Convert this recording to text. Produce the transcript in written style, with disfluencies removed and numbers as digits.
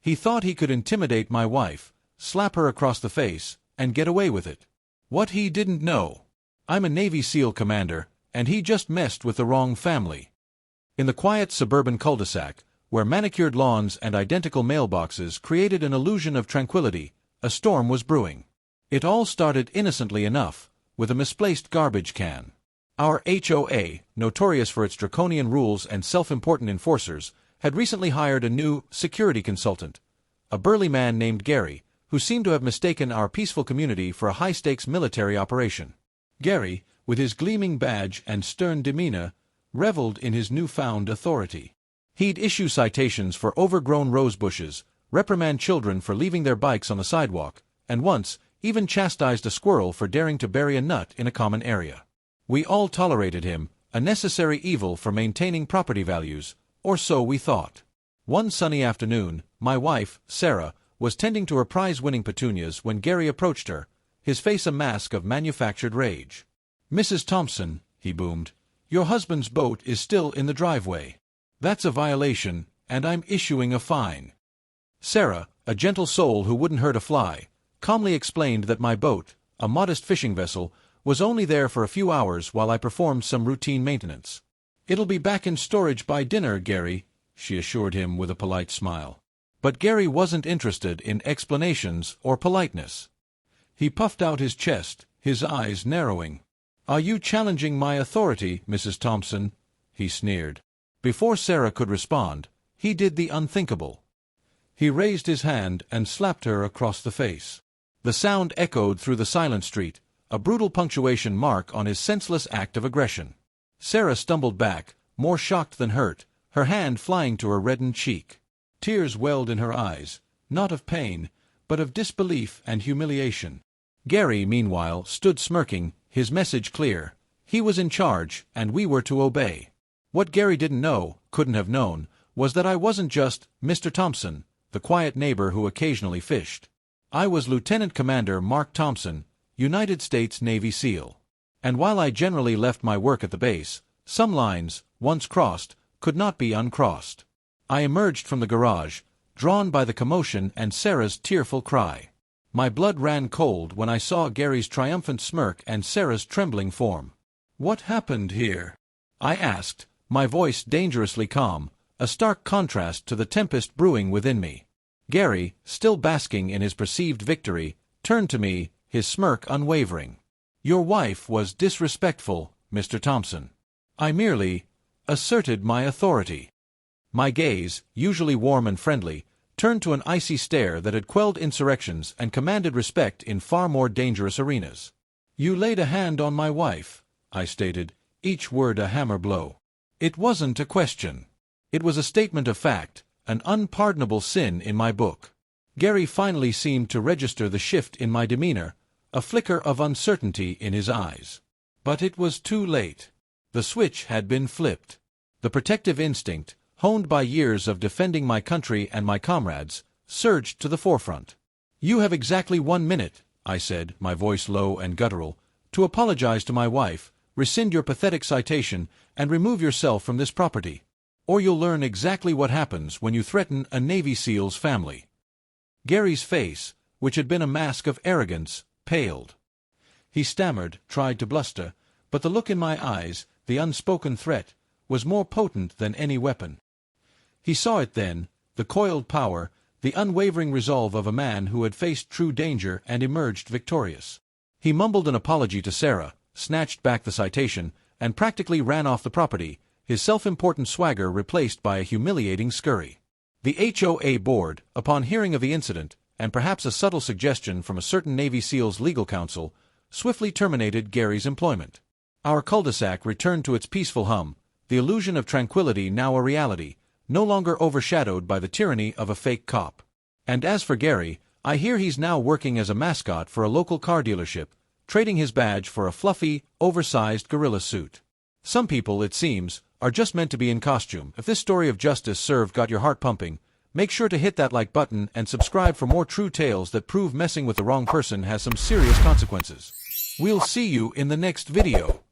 He thought he could intimidate my wife, slap her across the face, and get away with it. What he didn't know. I'm a Navy SEAL commander, and he just messed with the wrong family. In the quiet suburban cul-de-sac, where manicured lawns and identical mailboxes created an illusion of tranquility, a storm was brewing. It all started innocently enough, with a misplaced garbage can. Our HOA, notorious for its draconian rules and self-important enforcers, had recently hired a new security consultant, a burly man named Gary, who seemed to have mistaken our peaceful community for a high-stakes military operation. Gary, with his gleaming badge and stern demeanor, reveled in his newfound authority. He'd issue citations for overgrown rose bushes, reprimand children for leaving their bikes on the sidewalk, and once even chastised a squirrel for daring to bury a nut in a common area. We all tolerated him, a necessary evil for maintaining property values, or so we thought. One sunny afternoon, my wife, Sarah, was tending to her prize-winning petunias when Gary approached her, his face a mask of manufactured rage. "Mrs. Thompson," he boomed, "your husband's boat is still in the driveway. That's a violation, and I'm issuing a fine." Sarah, a gentle soul who wouldn't hurt a fly, calmly explained that my boat, a modest fishing vessel, was only there for a few hours while I performed some routine maintenance. "It'll be back in storage by dinner, Gary," she assured him with a polite smile. But Gary wasn't interested in explanations or politeness. He puffed out his chest, his eyes narrowing. "Are you challenging my authority, Mrs. Thompson?" he sneered. Before Sarah could respond, he did the unthinkable. He raised his hand and slapped her across the face. The sound echoed through the silent street, a brutal punctuation mark on his senseless act of aggression. Sarah stumbled back, more shocked than hurt, her hand flying to her reddened cheek. Tears welled in her eyes, not of pain, but of disbelief and humiliation. Gary, meanwhile, stood smirking, his message clear. He was in charge, and we were to obey. What Gary didn't know, couldn't have known, was that I wasn't just Mr. Thompson, the quiet neighbor who occasionally fished. I was Lieutenant Commander Mark Thompson, United States Navy SEAL. And while I generally left my work at the base, some lines, once crossed, could not be uncrossed. I emerged from the garage, drawn by the commotion and Sarah's tearful cry. My blood ran cold when I saw Gary's triumphant smirk and Sarah's trembling form. "What happened here?" I asked, my voice dangerously calm, a stark contrast to the tempest brewing within me. Gary, still basking in his perceived victory, turned to me, his smirk unwavering. "Your wife was disrespectful, Mr. Thompson. I merely asserted my authority." My gaze, usually warm and friendly, turned to an icy stare that had quelled insurrections and commanded respect in far more dangerous arenas. "You laid a hand on my wife," I stated, each word a hammer blow. It wasn't a question. It was a statement of fact, an unpardonable sin in my book. Gary finally seemed to register the shift in my demeanor, a flicker of uncertainty in his eyes. But it was too late. The switch had been flipped. The protective instinct, honed by years of defending my country and my comrades, surged to the forefront. "You have exactly 1 minute," I said, my voice low and guttural, "to apologize to my wife, rescind your pathetic citation, and remove yourself from this property. Or you'll learn exactly what happens when you threaten a Navy SEAL's family." Gary's face, which had been a mask of arrogance, paled. He stammered, tried to bluster, but the look in my eyes, the unspoken threat, was more potent than any weapon. He saw it then, the coiled power, the unwavering resolve of a man who had faced true danger and emerged victorious. He mumbled an apology to Sarah, snatched back the citation, and practically ran off the property, his self-important swagger replaced by a humiliating scurry. The HOA board, upon hearing of the incident, and perhaps a subtle suggestion from a certain Navy SEAL's legal counsel, swiftly terminated Gary's employment. Our cul-de-sac returned to its peaceful hum, the illusion of tranquility now a reality, no longer overshadowed by the tyranny of a fake cop. And as for Gary, I hear he's now working as a mascot for a local car dealership, trading his badge for a fluffy, oversized gorilla suit. Some people, it seems, are just meant to be in costume. If this story of justice served got your heart pumping, make sure to hit that like button and subscribe for more true tales that prove messing with the wrong person has some serious consequences. We'll see you in the next video.